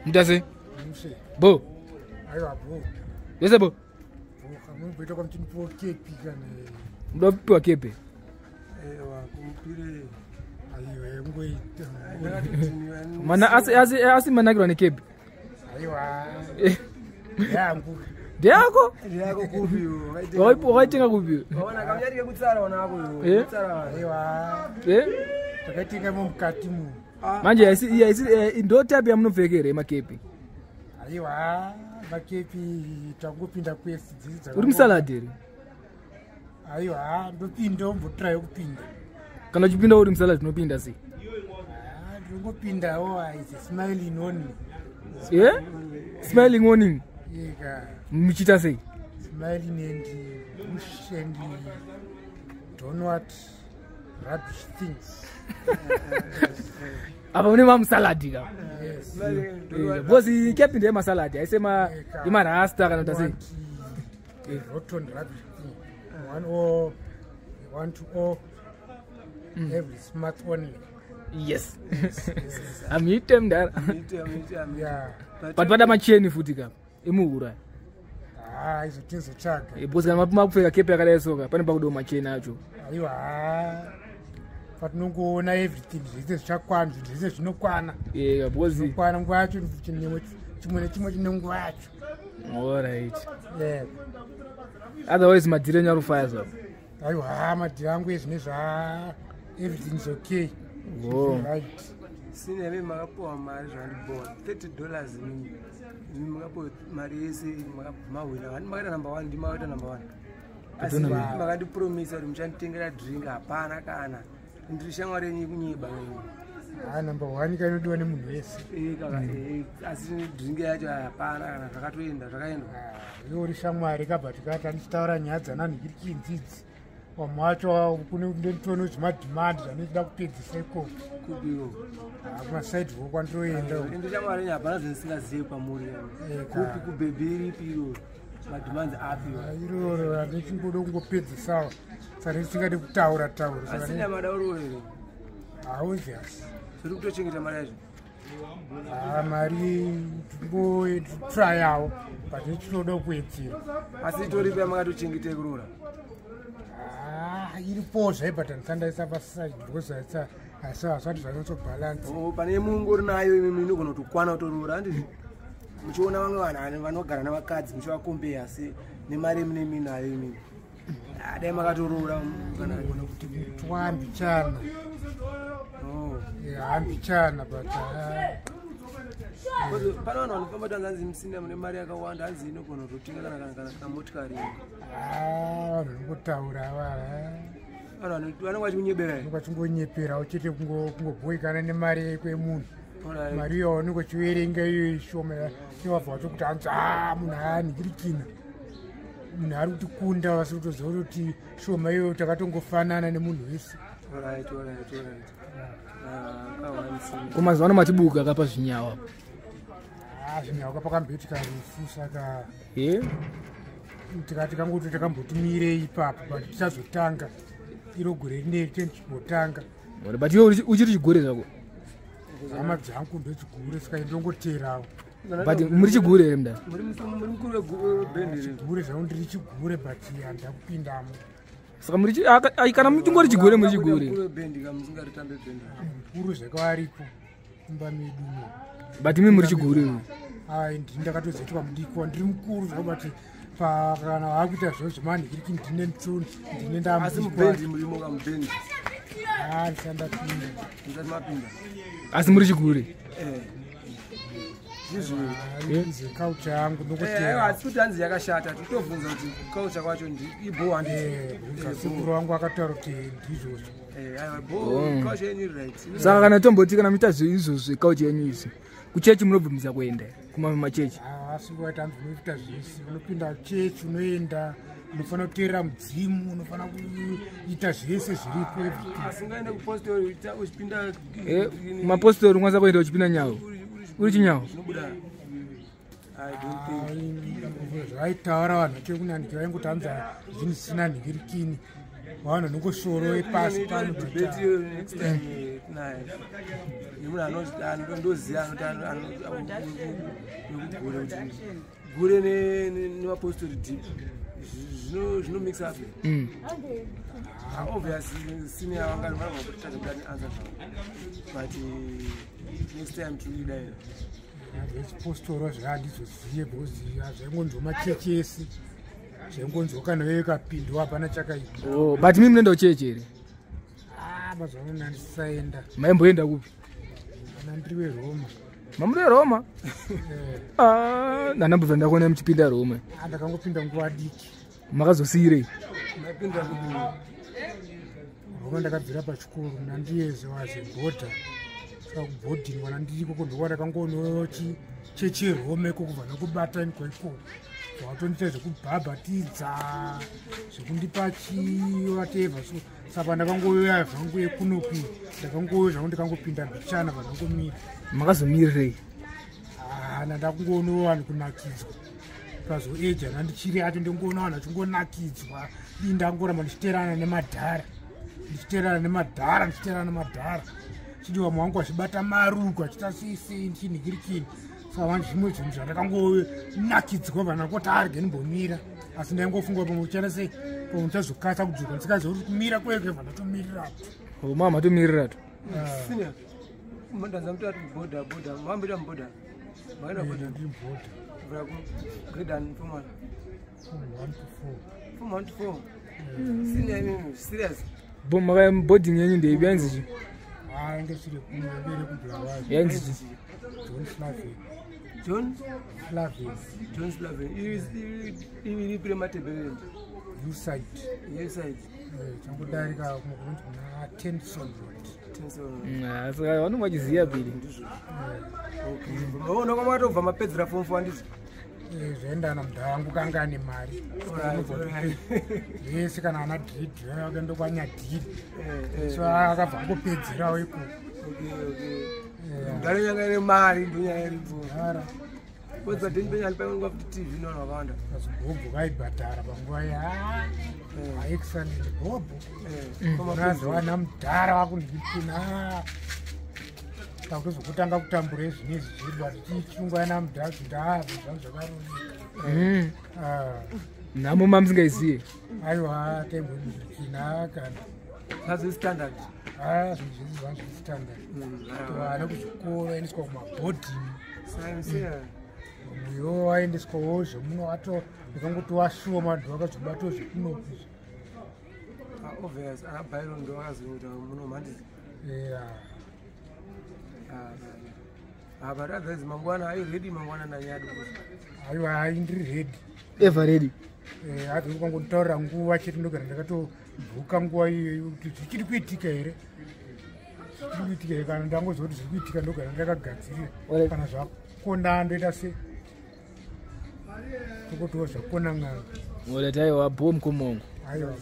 Mtase? Bo. Aiwa bo. Yese bo. Kamumbeta kwa mchinipo kepi kana. Mdopiwa kepe. Ewa kumpire. Aiwa ngoita. Mana asi managirwa nekepe. Aiwa. Yangu. Ndiako? Ndiako kupi. Waitenga kupi. Ona kamyari kutsara ona ako yo. Kutsara. Aiwa. Takatinga mukati mu. Manje ndo tabi ya munopfekere makepi. Aiwa, makepi tangopinda kwesi dzidza. Uri musaladeri. Aiwa, ndopinda mbotrayo kupinda. Kana uchipinda uri musalad unopinda sei? Ndingopindawo aize smiling on. Smiling on. Yeka. Muchita sei? Smiling and push and don't what rubbish things. Apa une mamsaladi ka? Yes. Bosi kepi ndiye masaladi. Aisema ima rasta kana utase. Rotten rubbish thing. You want to every smart only. Yes. Amitem dar. Yeah. But vada macheni futi ka. Imuura. Izo tinzo chaka. Bosi kana mapuma kupfeka kepi yakadayisoka. Pane pakudo macheni acho. Aiwa. Patinongoona everything zvese zvichakwana zvese zvinokwana bosi zvinokwana nguva yacho chimwe nechimwe chine nguva yacho. Alright. Yeah. Otherwise madhiri enyu arufaya zvapo. Aiwa madhiri angu ezvine everything is okay. Right. Sine me makapuwa mari zvandibowa $30 ini makapuwa mari yese mawina hani makaita number 1 ndi makaita number 1 asi makandipromisa kuti muchanditengera drink hapana kana ndiri shamwari yenyu kunyeba number 1 kainodiwa nemunhu wese asi drink yacho hapana kana zvakatoenda zvakaenda iwe uri shamwari kabva tikati andichitaura nyaya dzananhingirikindzidzi wamwe wacho kune nditono zvimadhimandi zvanoda kupedzisa ikoko kudiwo kumasaidi vo kwandiroenda ndishamwari yenyu hapana zvindisingazivi kwamuri kupi kubhebhi iripiyo madhimandi apiwa iroro andichingoda kungopedzisawo saka ndisingade kutaura asina madauro here obvious zviri kutochengeta mari yacho mari tingotrayawo but ndichinoda kuwedzera asi itoripo yamakatochengetei kurora iripo but handisandaisa paside because hasati zvanyatsobhalansi pane mungori nayo imi inogona kutokwana kutorora handizvi muchiona vamwe vanhu vanogara navakadzi muchivakombeya asi nemari emunemi nayo imi dai makatorora kanagona kuti mutwambi chana hambi chana but pane vanhu vanofamba tanzanzi musina mune mari yakawanda hanzi inogona kutotenga kana motikari vanhu vanongotaura vanhu vanenge vachikunyebera vachingonyeperawo chete kungoboikana nemari kwemunhu mari iyowo unenge uchiverenga iyo shoma inovabva vatokuti hanzi munhu aanhingirikina munhu ari kutikunda vasi kutoziva kuti shoma iyoyo takatongofanana nemunhu wese. Kumazuva ano matibuka kapa zvinyawa zvinyawa kapakambeti karefu saka tikati kangoti takambotimire ipapo but tichazotanga iro gore rineri tichibotanga but iwe uchiri chigore zvako hama dzangu ndechigure saka ndongoterawo but muri chigure here mda chigure zvangu ndiri chigure but handida kupindamo saka muri kana muchingori chigure muri chigure mukuru zvake varipo kumba medu but imi muri chigure ndakatozoitwa mudiki ndiri mukuru zvakubati kana vakuita zvavo zvemanhikiriki ndine mtsoni ndine ndamupinda asi muri chigure ize culture yangu asi kuti hanzi yakashata titobvunza kuti culture kwacho sekuru wangu akataura kuti ndizvozvo saka kana tomboti kana muita izvozvo culture yenyu izvi kuchechi munobvumisa kuenda kumamachechi asi kuvaita hanzi unoita zvese unopinda chechi unoenda unofanira kuteerera mudzimu unofanira kuita zvese zviripo asingaende kupostori uchipinda mapostori unokwanisa kuenda uchipinda nyawo uri chinyawo zvaitaura vanhu chekunandiki vaingoti hanza zvinhu zvisina nhingirikini Wana nungosoro ipasi pano debate next time naye. Munhu anondoziya anokugura kuti gure nemapostori deep zvinomix up. Obviously senior vangani vanogotanga kuti answer zvawo, but next time tinodaira zvechipostoro zvahandizoziye because zvaingonzwa machechi ese zvaingonzwa kana yekapindwa hapana chakaita. But mimi munoenda kuchechi here? Mazuva ano handisaenda. Maimboenda kupi? Ana ndiri weRoma. Mamuri weRoma? Ndandambobva ndakuona muchipinda Roma. Ndakangopinda nguva diki. Makazosiyirei? ndapinda kuti Roma ndakabvira pachikoro nandiyeze wazebhodha. Saka kubhodhingi wana ndiriko kundokuwa ndakangoona chechi yeRoma ikoko vanokubata ndiko ikoko. Watonita zvekubhabhatidza zvekundipa chiwatevha so saka ndakangoya vhangu yekunopi ndakangoya zvangu ndikangopinda mbichana vanongomira. Makazomirirei? Ndakungoona vanhu kunakidzwa pazoeja nandichiri ato ndingoona vanhu vachingonakidzwa ndangoramba ndichiterana nemadhara chidi vamwe vangu vachibata maruku achita sei ndichinhikirikini. Saka vanhu zvimwe zvinhu zvandakangonakidzwa vanhu vakoti arige ndimbomira, asi ndaingofunga pamwe uchana sei pamwe uchazokasa kudzoka ndisikaziva kuti kumira kweke vanhu vatomirirato. Mama tomiriratu? senior mandaza mutatu boda mamboita muboda maenda ndiri bhodha kubva grade and form 1 from 1 to 4. from 1 to 4 senior serious Boarding yenyu ndeiyanzichi? Ngesiri kumuviri kubulawayo. Yanzichi? John Flavin. iri prematebelent Uside. Changodarika kunokunzi kuna Tenson Road. Saka vanonga vachiziya piri. maona kwamakatobva mapedzera form 4 anditi Zvaendana mudhara wangu kanga ane mari. Vese kana ana dhidhi akaenda kwanyadhiri. So akabva angopedzerawo ikoko. mudhara nyanga ine mari ndonyaya iripo kodza deni penyali painonga kuti tv novanhu vakawanda Bhobho vaibhadhara panguva excellent Bhobho. Unazowana mudhara wakundipina takuzokutanga kutambura ezvinezvi zvedu atichungwana mudhara kuti zvangu zvakaroneka. Nhamo mamusingaiziye? Aiwa taimbodirikina kana azvistandard zvinhu zvezi zvangu zvestandard. Vana kuzvikoro vaendeswa kumabhodhingi mumwewo waendeswawo zvemuno wato ndakangoti washuwa madhu akazobatawo zvekunopi. obvious anabhairo ndo akazoita munomhandisi but otherwise mangwana airedi mangwana nanyado aiwa ndiri redi Ever ready? hati ukangotaurira nguva chete ndogara ndakatobhuka nguva iyoyo kuti zvichiri kuitika here kana ndangozoti zviri kuitika ndogara ndakagadzirira kana zvakona ndoita se tokotiwo zvakona n'anga Taiwa bom kumongo. aiwa